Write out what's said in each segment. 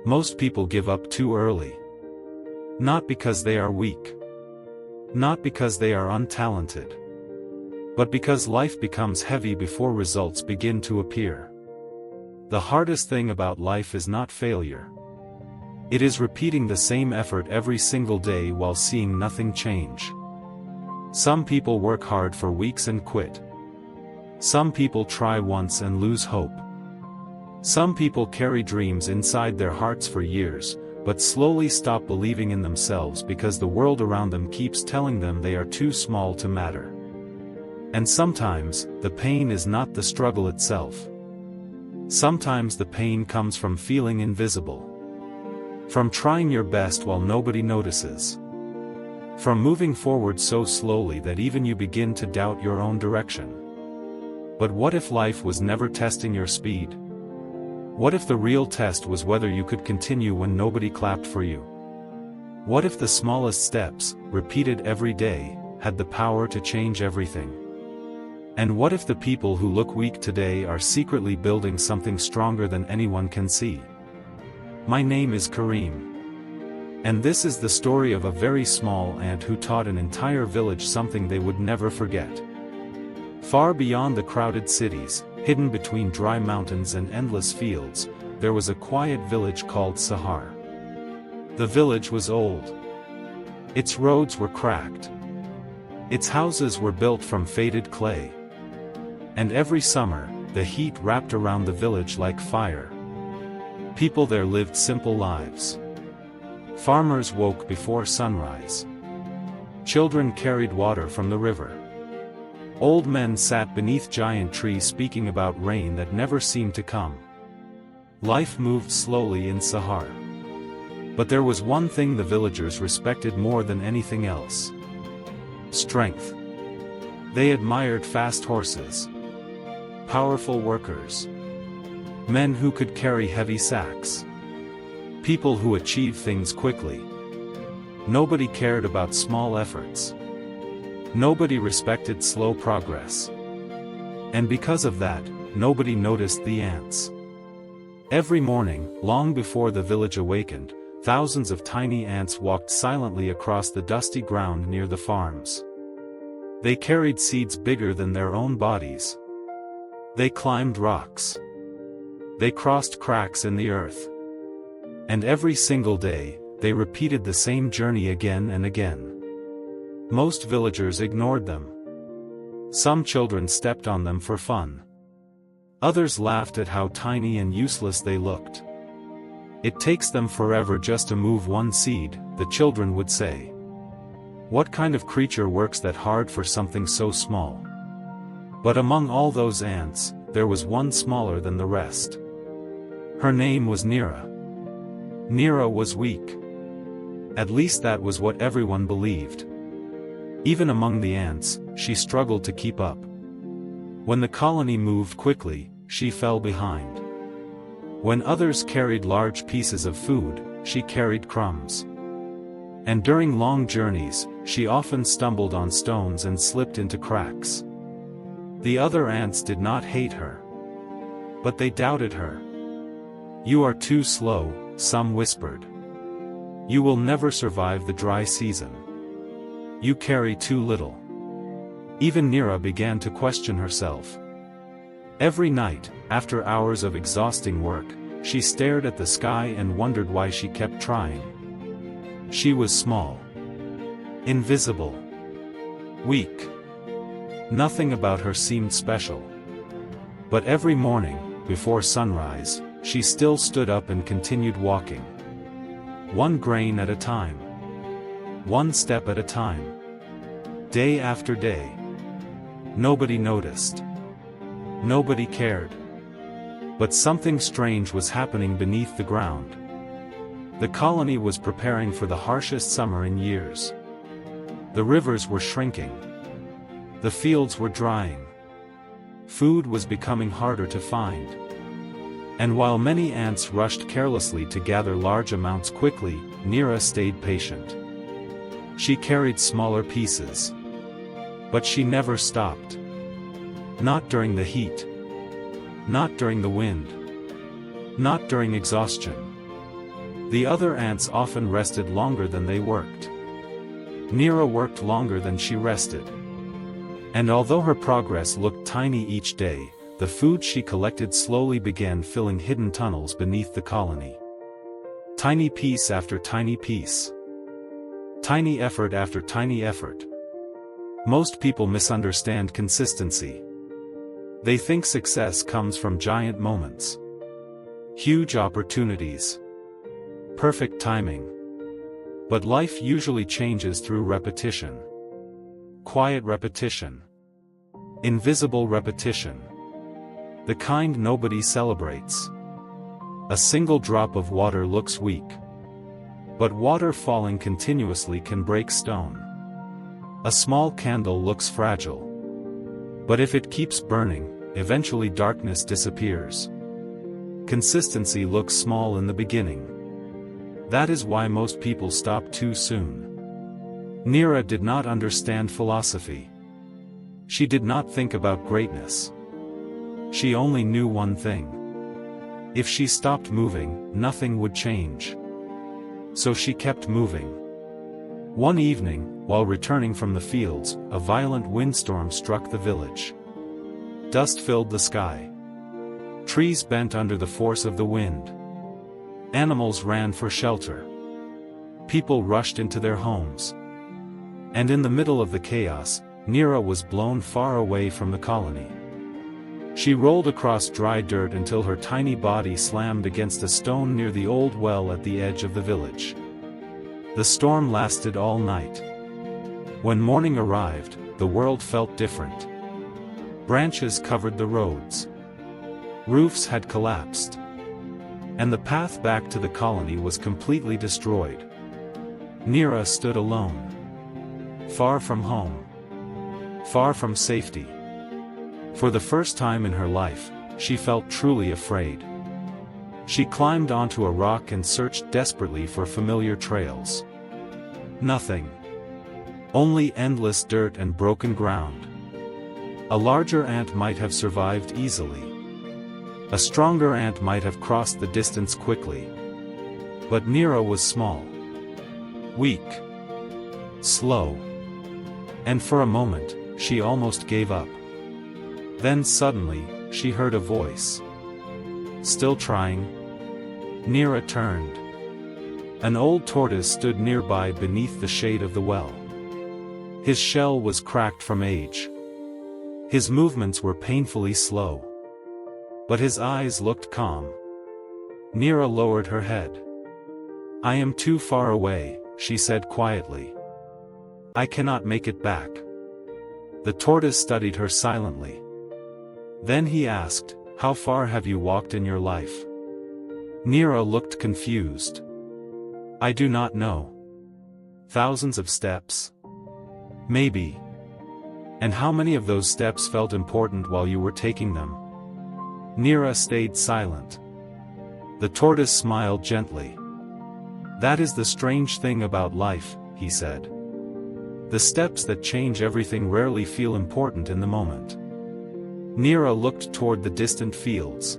Most people give up too early. Not because they are weak. Not because they are untalented. But because life becomes heavy before results begin to appear. The hardest thing about life is not failure. It is repeating the same effort every single day while seeing nothing change. Some people work hard for weeks and quit. Some people try once and lose hope. Some people carry dreams inside their hearts for years, but slowly stop believing in themselves because the world around them keeps telling them they are too small to matter. And sometimes, the pain is not the struggle itself. Sometimes the pain comes from feeling invisible. From trying your best while nobody notices. From moving forward so slowly that even you begin to doubt your own direction. But what if life was never testing your speed? What if the real test was whether you could continue when nobody clapped for you? What if the smallest steps, repeated every day, had the power to change everything? And what if the people who look weak today are secretly building something stronger than anyone can see? My name is Kareem. And this is the story of a very small ant who taught an entire village something they would never forget. Far beyond the crowded cities, hidden between dry mountains and endless fields, there was a quiet village called Sahar. The village was old. Its roads were cracked. Its houses were built from faded clay. And every summer, the heat wrapped around the village like fire. People there lived simple lives. Farmers woke before sunrise. Children carried water from the river. Old men sat beneath giant trees speaking about rain that never seemed to come. Life moved slowly in Sahar. But there was one thing the villagers respected more than anything else. Strength. They admired fast horses. Powerful workers. Men who could carry heavy sacks. People who achieved things quickly. Nobody cared about small efforts. Nobody respected slow progress. And because of that, nobody noticed the ants. Every morning, long before the village awakened, thousands of tiny ants walked silently across the dusty ground near the farms. They carried seeds bigger than their own bodies. They climbed rocks. They crossed cracks in the earth. And every single day, they repeated the same journey again and again. Most villagers ignored them. Some children stepped on them for fun. Others laughed at how tiny and useless they looked. It takes them forever just to move one seed, the children would say. What kind of creature works that hard for something so small? But among all those ants, there was one smaller than the rest. Her name was Nira. Nira was weak. At least that was what everyone believed. Even among the ants, she struggled to keep up. When the colony moved quickly, she fell behind. When others carried large pieces of food, she carried crumbs. And during long journeys, she often stumbled on stones and slipped into cracks. The other ants did not hate her. But they doubted her. "You are too slow," some whispered. "You will never survive the dry season. You carry too little." Even Nira began to question herself. Every night, after hours of exhausting work, she stared at the sky and wondered why she kept trying. She was small. Invisible. Weak. Nothing about her seemed special. But every morning, before sunrise, she still stood up and continued walking. One grain at a time. One step at a time. Day after day. Nobody noticed. Nobody cared. But something strange was happening beneath the ground. The colony was preparing for the harshest summer in years. The rivers were shrinking. The fields were drying. Food was becoming harder to find. And while many ants rushed carelessly to gather large amounts quickly, Nira stayed patient. She carried smaller pieces. But she never stopped. Not during the heat. Not during the wind. Not during exhaustion. The other ants often rested longer than they worked. Neera worked longer than she rested. And although her progress looked tiny each day, the food she collected slowly began filling hidden tunnels beneath the colony. Tiny piece after tiny piece. Tiny effort after tiny effort. Most people misunderstand consistency. They think success comes from giant moments. Huge opportunities. Perfect timing. But life usually changes through repetition. Quiet repetition. Invisible repetition. The kind nobody celebrates. A single drop of water looks weak. But water falling continuously can break stone. A small candle looks fragile. But if it keeps burning, eventually darkness disappears. Consistency looks small in the beginning. That is why most people stop too soon. Neera did not understand philosophy. She did not think about greatness. She only knew one thing. If she stopped moving, nothing would change. So she kept moving. One evening, while returning from the fields, a violent windstorm struck the village. Dust filled the sky. Trees bent under the force of the wind. Animals ran for shelter. People rushed into their homes. And in the middle of the chaos, Neera was blown far away from the colony. She rolled across dry dirt until her tiny body slammed against a stone near the old well at the edge of the village. The storm lasted all night. When morning arrived, the world felt different. Branches covered the roads. Roofs had collapsed. And the path back to the colony was completely destroyed. Neera stood alone. Far from home. Far from safety. For the first time in her life, she felt truly afraid. She climbed onto a rock and searched desperately for familiar trails. Nothing. Only endless dirt and broken ground. A larger ant might have survived easily. A stronger ant might have crossed the distance quickly. But Neera was small. Weak. Slow. And for a moment, she almost gave up. Then suddenly, she heard a voice. Still trying? Neera turned. An old tortoise stood nearby beneath the shade of the well. His shell was cracked from age. His movements were painfully slow. But his eyes looked calm. Neera lowered her head. "I am too far away," she said quietly. "I cannot make it back." The tortoise studied her silently. Then he asked, "How far have you walked in your life?" Neera looked confused. "I do not know. Thousands of steps? Maybe. And how many of those steps felt important while you were taking them?" Neera stayed silent. The tortoise smiled gently. "That is the strange thing about life," he said. "The steps that change everything rarely feel important in the moment." Neera looked toward the distant fields.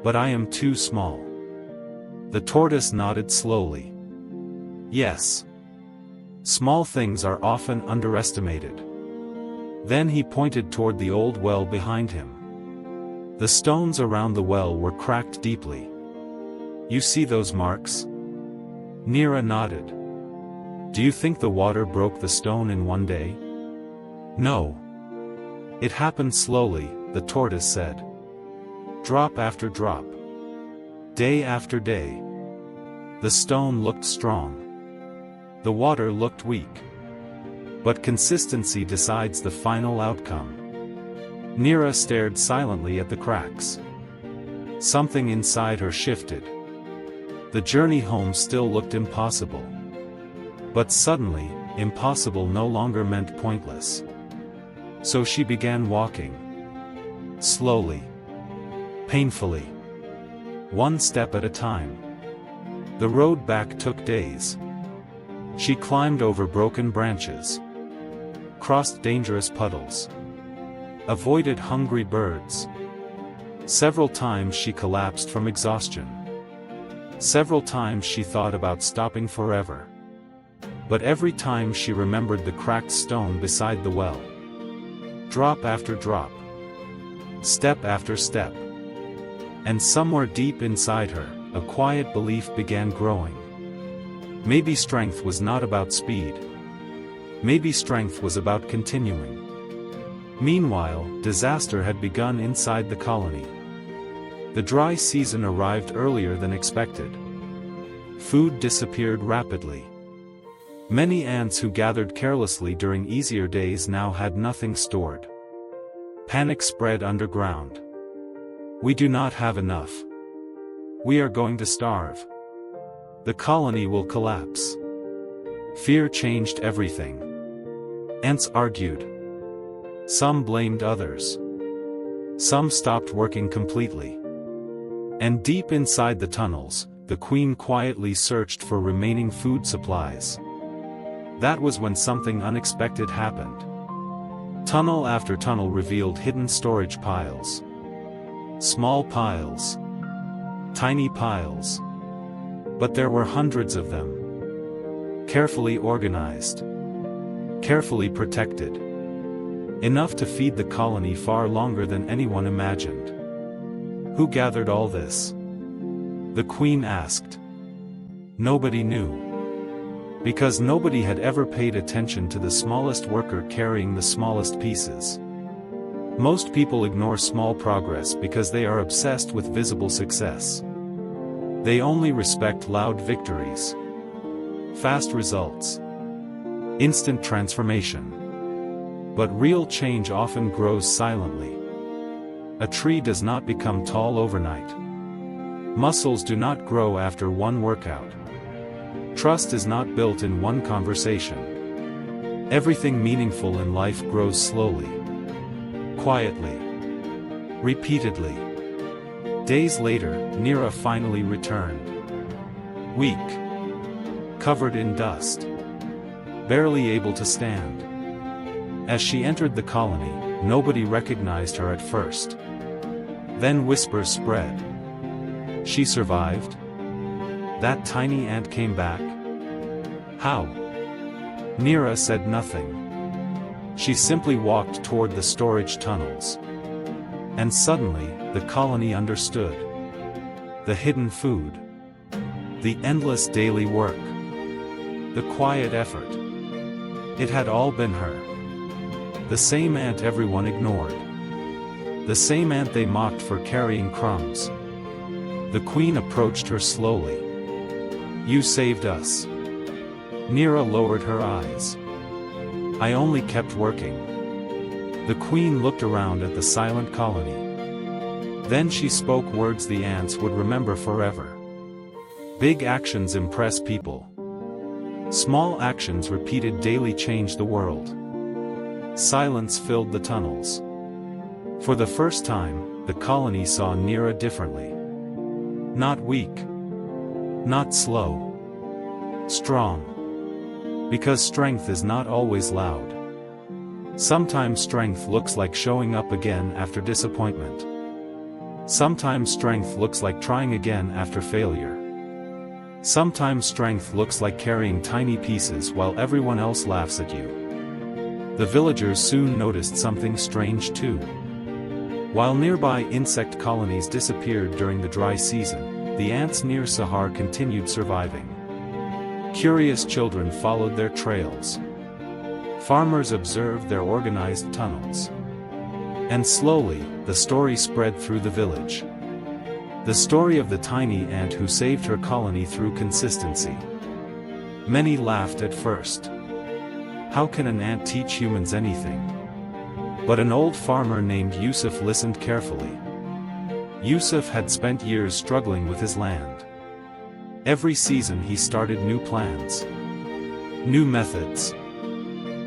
"But I am too small." The tortoise nodded slowly. "Yes. Small things are often underestimated." Then he pointed toward the old well behind him. The stones around the well were cracked deeply. "You see those marks?" Neera nodded. "Do you think the water broke the stone in one day?" "No. It happened slowly," the tortoise said. "Drop after drop. Day after day." The stone looked strong. The water looked weak. But consistency decides the final outcome. Neera stared silently at the cracks. Something inside her shifted. The journey home still looked impossible. But suddenly, impossible no longer meant pointless. So she began walking. Slowly. Painfully. One step at a time. The road back took days. She climbed over broken branches. Crossed dangerous puddles. Avoided hungry birds. Several times she collapsed from exhaustion. Several times she thought about stopping forever. But every time she remembered the cracked stone beside the well. Drop after drop. Step after step. And somewhere deep inside her, a quiet belief began growing. Maybe strength was not about speed. Maybe strength was about continuing. Meanwhile, disaster had begun inside the colony. The dry season arrived earlier than expected. Food disappeared rapidly. Many ants who gathered carelessly during easier days now had nothing stored. Panic spread underground. We do not have enough. We are going to starve. The colony will collapse. Fear changed everything. Ants argued. Some blamed others. Some stopped working completely. And deep inside the tunnels, the queen quietly searched for remaining food supplies. That was when something unexpected happened. Tunnel after tunnel revealed hidden storage piles. Small piles. Tiny piles. But there were hundreds of them. Carefully organized. Carefully protected. Enough to feed the colony far longer than anyone imagined. Who gathered all this? The queen asked. Nobody knew. Because nobody had ever paid attention to the smallest worker carrying the smallest pieces. Most people ignore small progress because they are obsessed with visible success. They only respect loud victories. Fast results. Instant transformation. But real change often grows silently. A tree does not become tall overnight. Muscles do not grow after one workout. Trust is not built in one conversation. Everything meaningful in life grows slowly. Quietly. Repeatedly. Days later, Neera finally returned. Weak. Covered in dust. Barely able to stand. As she entered the colony, nobody recognized her at first. Then whispers spread. She survived? That tiny ant came back? How? Neera said nothing. She simply walked toward the storage tunnels. And suddenly, the colony understood. The hidden food. The endless daily work. The quiet effort. It had all been her. The same ant everyone ignored. The same ant they mocked for carrying crumbs. The queen approached her slowly. You saved us. Neera lowered her eyes. I only kept working. The queen looked around at the silent colony. Then she spoke words the ants would remember forever. Big actions impress people. Small actions repeated daily change the world. Silence filled the tunnels. For the first time, the colony saw Neera differently. Not weak. Not slow. Strong. Because strength is not always loud. Sometimes strength looks like showing up again after disappointment. Sometimes strength looks like trying again after failure. Sometimes strength looks like carrying tiny pieces while everyone else laughs at you. The villagers soon noticed something strange too. While nearby insect colonies disappeared during the dry season, the ants near Sahar continued surviving. Curious children followed their trails. Farmers observed their organized tunnels. And slowly, the story spread through the village. The story of the tiny ant who saved her colony through consistency. Many laughed at first. How can an ant teach humans anything? But an old farmer named Yusuf listened carefully. Yusuf had spent years struggling with his land. Every season he started new plans. New methods.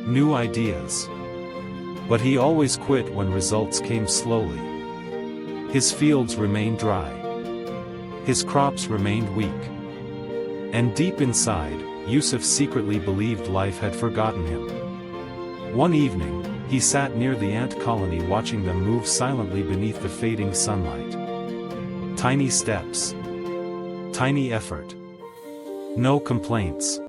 New ideas. But he always quit when results came slowly. His fields remained dry. His crops remained weak. And deep inside, Yusuf secretly believed life had forgotten him. One evening, he sat near the ant colony watching them move silently beneath the fading sunlight. Tiny steps. Tiny effort. No complaints.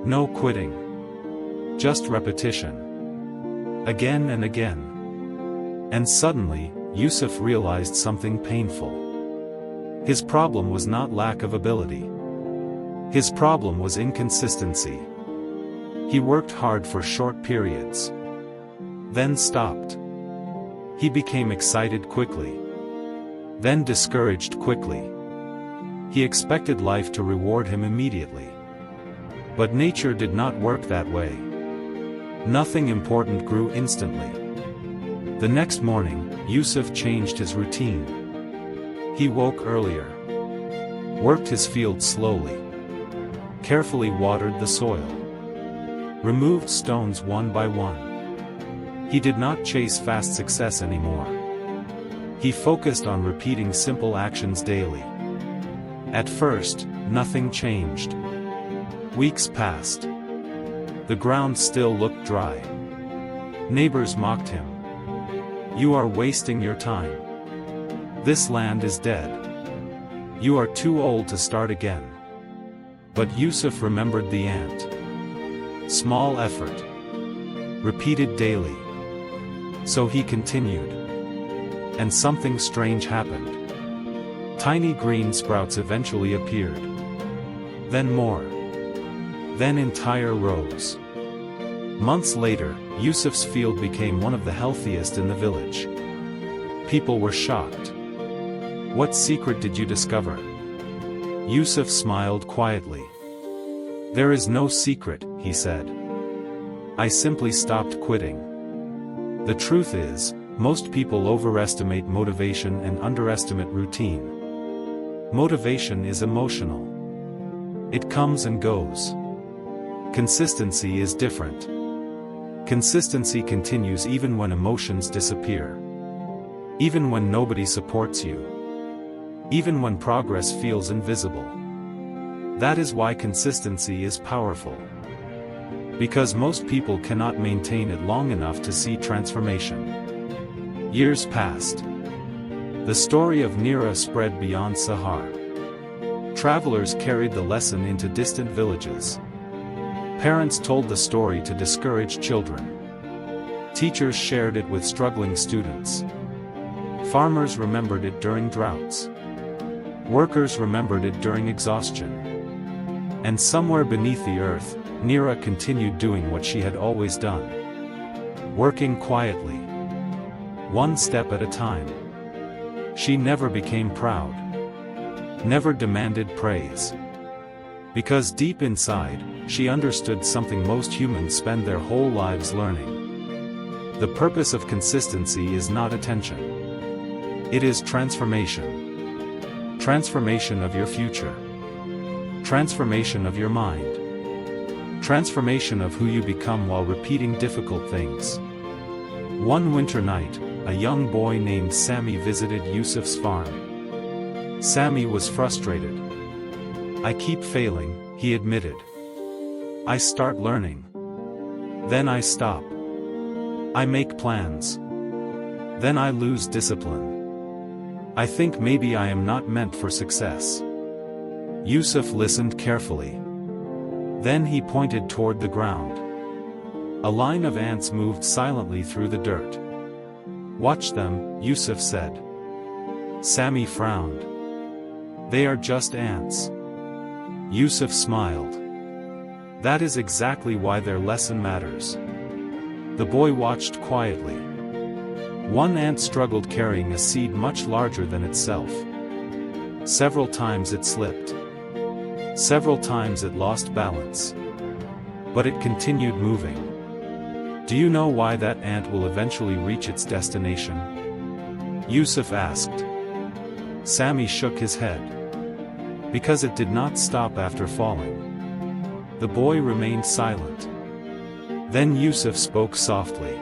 No quitting. Just repetition. Again and again. And suddenly, Yusuf realized something painful. His problem was not lack of ability. His problem was inconsistency. He worked hard for short periods. Then stopped. He became excited quickly. Then discouraged quickly. He expected life to reward him immediately. But nature did not work that way. Nothing important grew instantly. The next morning, Yusuf changed his routine. He woke earlier. Worked his field slowly. Carefully watered the soil. Removed stones one by one. He did not chase fast success anymore. He focused on repeating simple actions daily. At first, nothing changed. Weeks passed. The ground still looked dry. Neighbors mocked him. "You are wasting your time. This land is dead. You are too old to start again." But Yusuf remembered the ant. Small effort. Repeated daily. So he continued. And something strange happened. Tiny green sprouts eventually appeared. Then more. Then entire rows. Months later, Yusuf's field became one of the healthiest in the village. People were shocked. "What secret did you discover?" Yusuf smiled quietly. "There is no secret," he said. "I simply stopped quitting." The truth is, most people overestimate motivation and underestimate routine. Motivation is emotional. It comes and goes. Consistency is different. Consistency continues even when emotions disappear. Even when nobody supports you. Even when progress feels invisible. That is why consistency is powerful. Because most people cannot maintain it long enough to see transformation. Years passed. The story of Nira spread beyond Sahar. Travelers carried the lesson into distant villages. Parents told the story to discourage children. Teachers shared it with struggling students. Farmers remembered it during droughts. Workers remembered it during exhaustion. And somewhere beneath the earth, Nira continued doing what she had always done. Working quietly. One step at a time. She never became proud. Never demanded praise. Because deep inside, she understood something most humans spend their whole lives learning. The purpose of consistency is not attention. It is transformation. Transformation of your future. Transformation of your mind. Transformation of who you become while repeating difficult things. One winter night, a young boy named Sammy visited Yusuf's farm. Sammy was frustrated. "I keep failing," he admitted. "I start learning. Then I stop. I make plans. Then I lose discipline. I think maybe I am not meant for success." Yusuf listened carefully. Then he pointed toward the ground. A line of ants moved silently through the dirt. "Watch them," Yusuf said. Sammy frowned. "They are just ants." Yusuf smiled. "That is exactly why their lesson matters." The boy watched quietly. One ant struggled carrying a seed much larger than itself. Several times it slipped. Several times it lost balance. But it continued moving. "Do you know why that ant will eventually reach its destination?" Yusuf asked. Sammy shook his head. "Because it did not stop after falling." The boy remained silent. Then Yusuf spoke softly.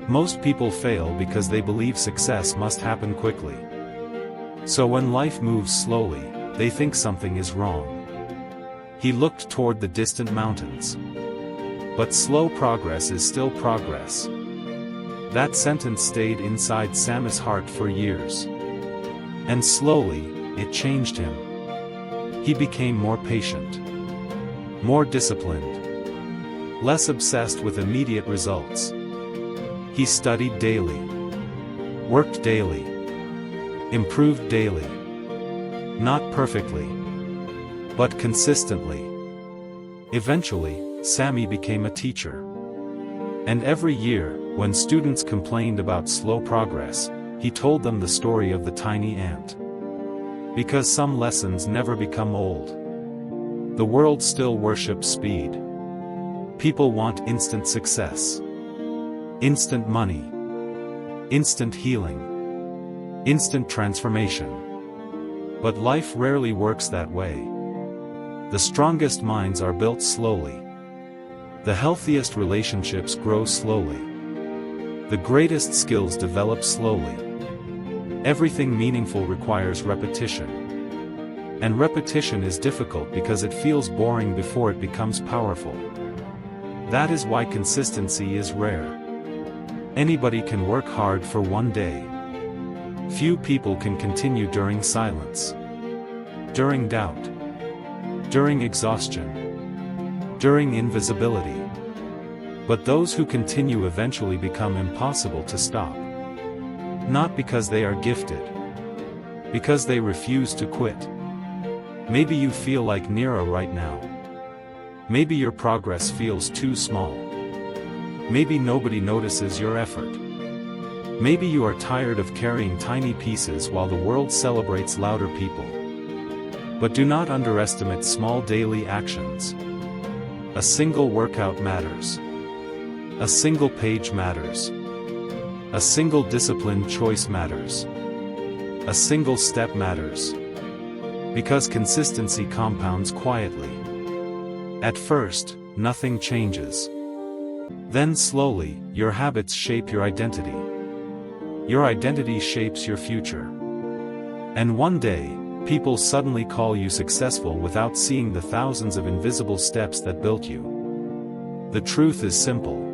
"Most people fail because they believe success must happen quickly. So when life moves slowly, they think something is wrong." He looked toward the distant mountains. "But slow progress is still progress." That sentence stayed inside Sammy's heart for years. And slowly, it changed him. He became more patient, more disciplined, less obsessed with immediate results. He studied daily, worked daily, improved daily. Not perfectly, but consistently. Eventually, Sammy became a teacher. And every year, when students complained about slow progress, he told them the story of the tiny ant. Because some lessons never become old. The world still worships speed. People want instant success, instant money, instant healing, instant transformation. But life rarely works that way. The strongest minds are built slowly. The healthiest relationships grow slowly. The greatest skills develop slowly. Everything meaningful requires repetition. And repetition is difficult because it feels boring before it becomes powerful. That is why consistency is rare. Anybody can work hard for one day. Few people can continue during silence, during doubt, during exhaustion, during invisibility. But those who continue eventually become impossible to stop. Not because they are gifted, because they refuse to quit. Maybe you feel like Nira right now. Maybe your progress feels too small. Maybe nobody notices your effort. Maybe you are tired of carrying tiny pieces while the world celebrates louder people. But do not underestimate small daily actions. A single workout matters. A single page matters. A single disciplined choice matters. A single step matters. Because consistency compounds quietly. At first, nothing changes. Then slowly, your habits shape your identity. Your identity shapes your future. And one day, people suddenly call you successful without seeing the thousands of invisible steps that built you. The truth is simple.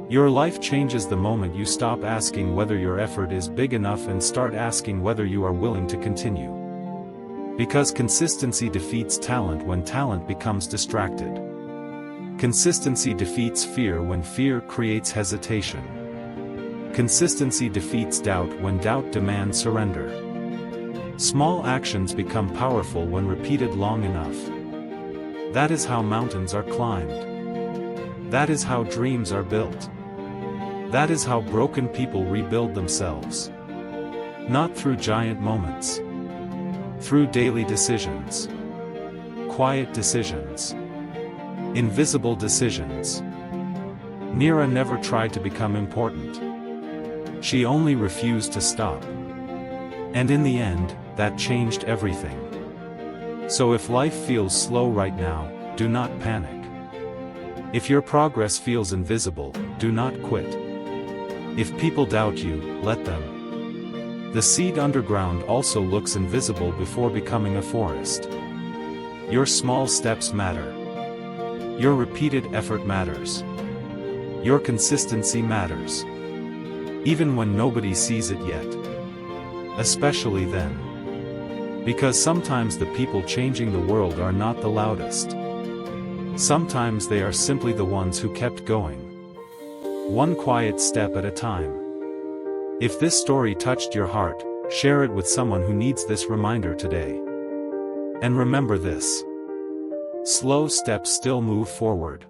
Your life changes the moment you stop asking whether your effort is big enough and start asking whether you are willing to continue. Because consistency defeats talent when talent becomes distracted. Consistency defeats fear when fear creates hesitation. Consistency defeats doubt when doubt demands surrender. Small actions become powerful when repeated long enough. That is how mountains are climbed. That is how dreams are built. That is how broken people rebuild themselves. Not through giant moments. Through daily decisions. Quiet decisions. Invisible decisions. Nira never tried to become important. She only refused to stop. And in the end, that changed everything. So if life feels slow right now, do not panic. If your progress feels invisible, do not quit. If people doubt you, let them. The seed underground also looks invisible before becoming a forest. Your small steps matter. Your repeated effort matters. Your consistency matters. Even when nobody sees it yet. Especially then. Because sometimes the people changing the world are not the loudest. Sometimes they are simply the ones who kept going. One quiet step at a time. If this story touched your heart, share it with someone who needs this reminder today. And remember this. Slow steps still move forward.